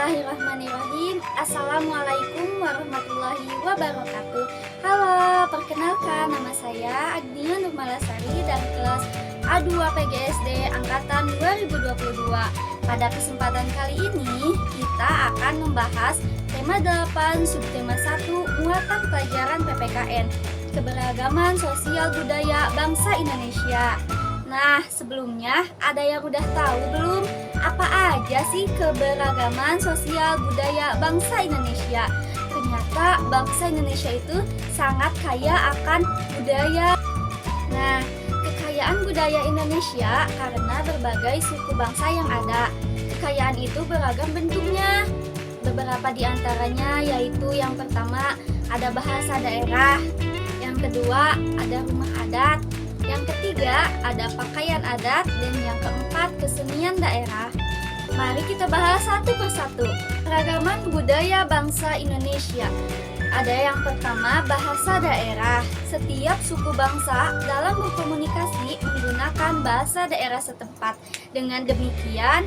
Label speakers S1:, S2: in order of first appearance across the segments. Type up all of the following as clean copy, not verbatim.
S1: Bismillahirrahmanirrahim. Assalamualaikum warahmatullahi wabarakatuh. Halo, perkenalkan nama saya Agnia Nurmalasari dari kelas A2 PGSD Angkatan 2022. Pada kesempatan kali ini kita akan membahas tema 8 subtema 1 muatan pelajaran PPKN, keberagaman sosial budaya bangsa Indonesia. Nah, sebelumnya ada yang udah tahu belum apa aja sih keberagaman sosial budaya bangsa Indonesia? Ternyata bangsa Indonesia itu sangat kaya akan budaya. Nah, kekayaan budaya Indonesia karena berbagai suku bangsa yang ada. Kekayaan itu beragam bentuknya. Beberapa di antaranya yaitu yang pertama ada bahasa daerah, yang kedua ada rumah adat, yang ketiga ada pakaian adat, dan yang keempat kesenian daerah. Mari kita bahas satu persatu. Keragaman budaya bangsa Indonesia. Ada yang pertama bahasa daerah. Setiap suku bangsa dalam berkomunikasi menggunakan bahasa daerah setempat. Dengan demikian,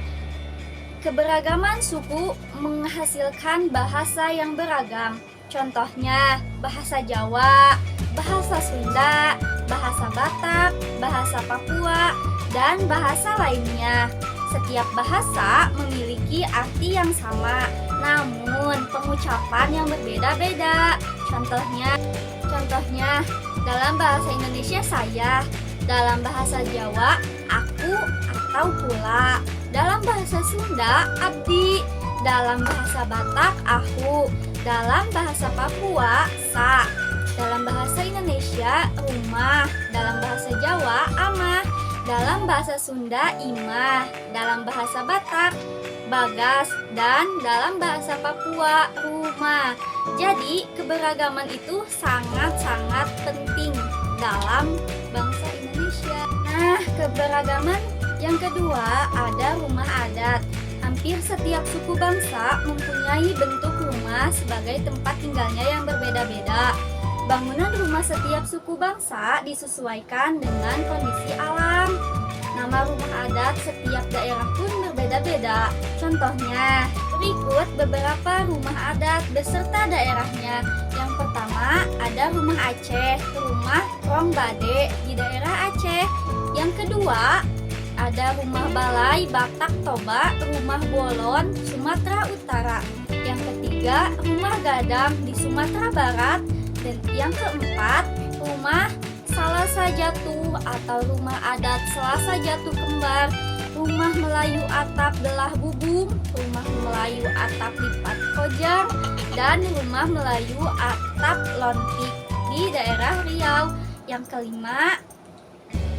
S1: keberagaman suku menghasilkan bahasa yang beragam. Contohnya bahasa Jawa, bahasa Sunda, bahasa Batak, bahasa Papua, dan bahasa lainnya. Setiap bahasa memiliki arti yang sama, namun pengucapan yang berbeda-beda. Contohnya dalam bahasa Indonesia saya, dalam bahasa Jawa aku atau pula, dalam bahasa Sunda abdi, dalam bahasa Batak aku, dalam bahasa Papua sa, dalam bahasa Indonesia rumah, dalam bahasa Jawa amah, dalam bahasa Sunda imah, dalam bahasa Batak bagas, dan dalam bahasa Papua rumah. Jadi keberagaman itu sangat-sangat penting dalam bangsa Indonesia. Nah, keberagaman yang kedua ada rumah adat. Hampir setiap suku bangsa mempunyai bentuk rumah sebagai tempat tinggalnya yang berbeda-beda. Bangunan rumah setiap suku bangsa disesuaikan dengan kondisi alam. Nama rumah adat setiap daerah pun berbeda-beda. Contohnya, berikut beberapa rumah adat beserta daerahnya. Yang pertama, ada rumah Aceh, rumah Rongbade di daerah Aceh. Yang kedua, ada rumah Balai Batak Toba, rumah Bolon, Sumatera Utara. Yang ketiga, rumah Gadang di Sumatera Barat. Dan yang keempat, rumah Salasa Jatuh atau rumah adat Salasa Jatuh Kembar, rumah Melayu atap belah bubung, rumah Melayu atap lipat kojang, dan rumah Melayu atap lontik di daerah Riau. Yang kelima,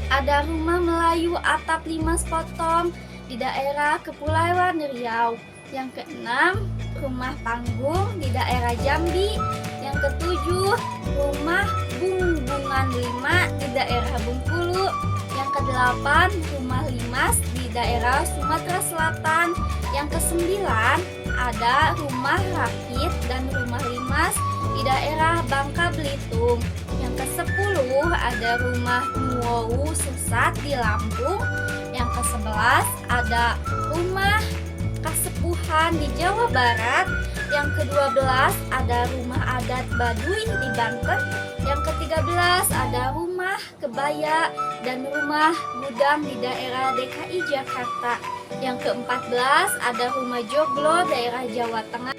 S1: ada rumah Melayu atap limas potong di daerah Kepulauan Riau. Yang keenam, rumah panggung di daerah Jambi. Yang ketujuh, rumah Bungbungan 5 di daerah Bengkulu. Yang kedelapan, rumah limas di daerah Sumatera Selatan. Yang kesembilan, ada rumah rakit dan rumah limas di daerah Bangka Belitung. Yang kesepuluh, ada rumah Nuowu Sesat di Lampung. Yang kesebelas, ada rumah Kasepuhan di Jawa Barat. Yang ke-12 ada rumah adat Baduy di Banten. Yang ke-13 ada rumah Kebaya dan rumah Gudang di daerah DKI Jakarta. Yang ke-14 ada rumah Joglo daerah Jawa Tengah.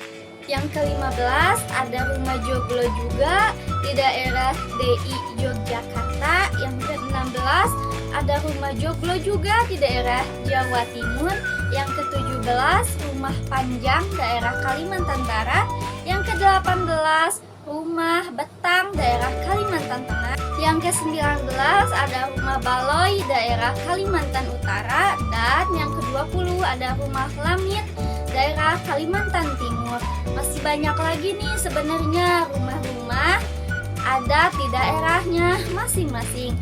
S1: Yang ke-15 ada rumah Joglo juga di daerah DI Yogyakarta. Yang ke-16 ada rumah Joglo juga di daerah Jawa Timur. Yang ke-17 rumah Panjang daerah Kalimantan Barat. Yang ke-18 rumah Betang daerah Kalimantan Tengah. Yang ke-19 ada rumah Baloi daerah Kalimantan Utara. Dan yang ke-20 ada rumah Lamit daerah Kalimantan Timur. Masih banyak lagi nih sebenarnya rumah-rumah adat di daerahnya masing-masing.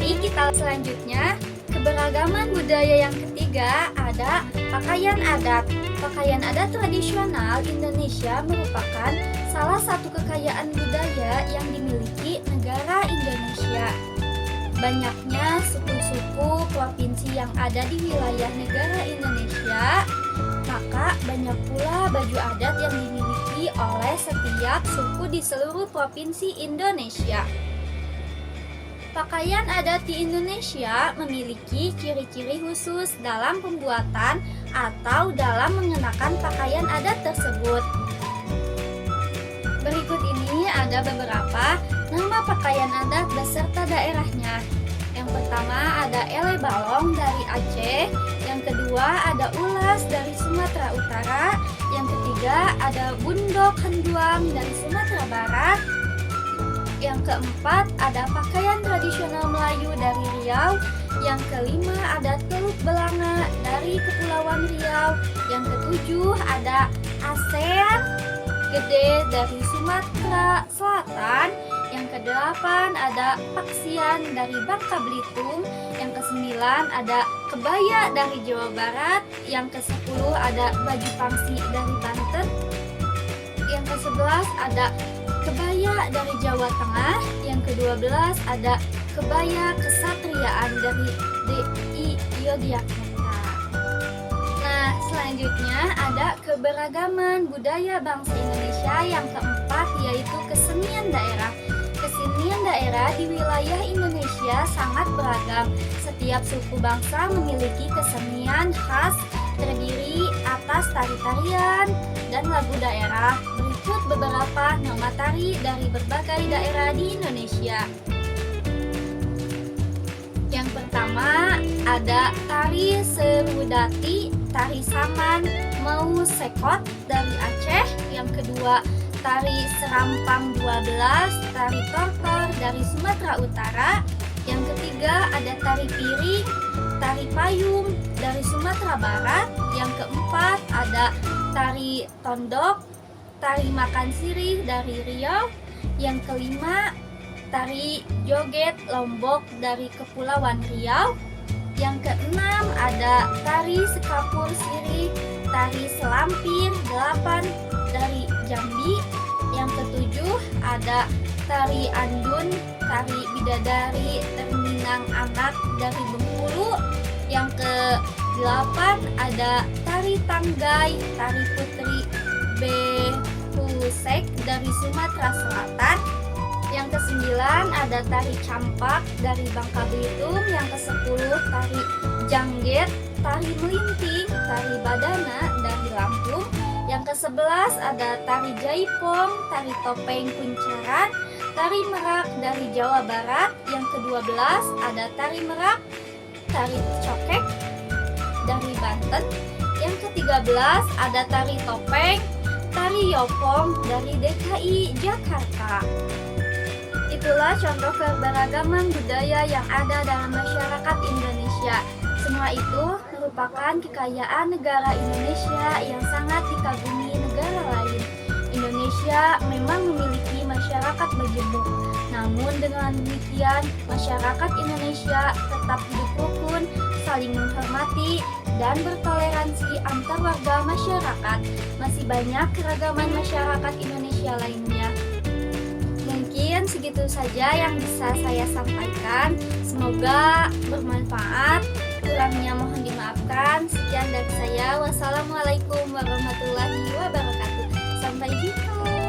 S1: Tapi kita selanjutnya, keberagaman budaya yang ketiga ada pakaian adat. Pakaian adat tradisional Indonesia merupakan salah satu kekayaan budaya yang dimiliki negara Indonesia. Banyaknya suku-suku suku provinsi yang ada di wilayah negara Indonesia, maka banyak pula baju adat yang dimiliki oleh setiap suku di seluruh provinsi Indonesia. Pakaian adat di Indonesia memiliki ciri-ciri khusus dalam pembuatan atau dalam mengenakan pakaian adat tersebut. Berikut ini ada beberapa nama pakaian adat beserta daerahnya. Yang pertama ada ele balong dari Aceh, yang kedua ada ulas dari Sumatera Utara, yang ketiga ada bundok henduang dari Sumatera Barat, yang keempat ada pakaian tradisional Melayu dari Riau, yang kelima ada teluk belanga dari Kepulauan Riau, yang ketujuh ada ASEAN gede dari Sumatera Selatan, yang kedelapan ada paksian dari Bangka Belitung, yang kesembilan ada kebaya dari Jawa Barat, yang kesepuluh ada baju pangsi dari Banten, yang kesebelas ada kebaya dari Jawa Tengah, yang ke-12 ada kebaya kesatriaan dari DI Yogyakarta. Nah, selanjutnya ada keberagaman budaya bangsa Indonesia. Yang keempat yaitu kesenian daerah. Kesenian daerah di wilayah Indonesia sangat beragam. Setiap suku bangsa memiliki kesenian khas terdiri atas tari-tarian dan lagu daerah. Berikut beberapa nama tari dari berbagai daerah di Indonesia. Yang pertama ada tari Serudati, tari Saman Mau Sekot dari Aceh. Yang kedua tari Serampang 12, tari Tortor dari Sumatera Utara. Yang ketiga ada tari Piring, tari Payung dari Sumatera Barat. Yang keempat ada tari Tondok, tari Makan Sirih dari Riau. Yang kelima tari Joget Lombok dari Kepulauan Riau. Yang keenam ada tari Sekapur Sirih, tari Selampir 8 dari Jambi. Yang ketujuh ada tari Andun, tari Bidadari Terminang Anak dari Bengkulu. Yang ke-8 ada tari Tanggai, tari Putri Behusek dari Sumatera Selatan. Yang ke-9 ada tari Campak dari Bangka Belitung. Yang ke-10 tari Jangget, tari Melinting, tari Badana dari Lampung. Yang ke-11 ada tari Jaipong, tari Topeng Kuncaran, tari Merak dari Jawa Barat. Yang ke-12 ada tari Merak, tari Cokek dari Banten. Yang ke-13 ada tari Topeng, tari Yopong dari DKI Jakarta. Itulah contoh keberagaman budaya yang ada dalam masyarakat Indonesia. Semua itu merupakan kekayaan negara Indonesia yang sangat dikagumi negara lain. Indonesia memang memiliki masyarakat majemuk. Namun dengan demikian, masyarakat Indonesia tetap hidup rukun, saling menghormati, dan bertoleransi antar warga masyarakat. Masih banyak keragaman masyarakat Indonesia lainnya. Mungkin segitu saja yang bisa saya sampaikan. Semoga bermanfaat. Kurangnya mohon dimaafkan. Sekian dari saya. Wassalamualaikum warahmatullahi wabarakatuh. Sampai jumpa.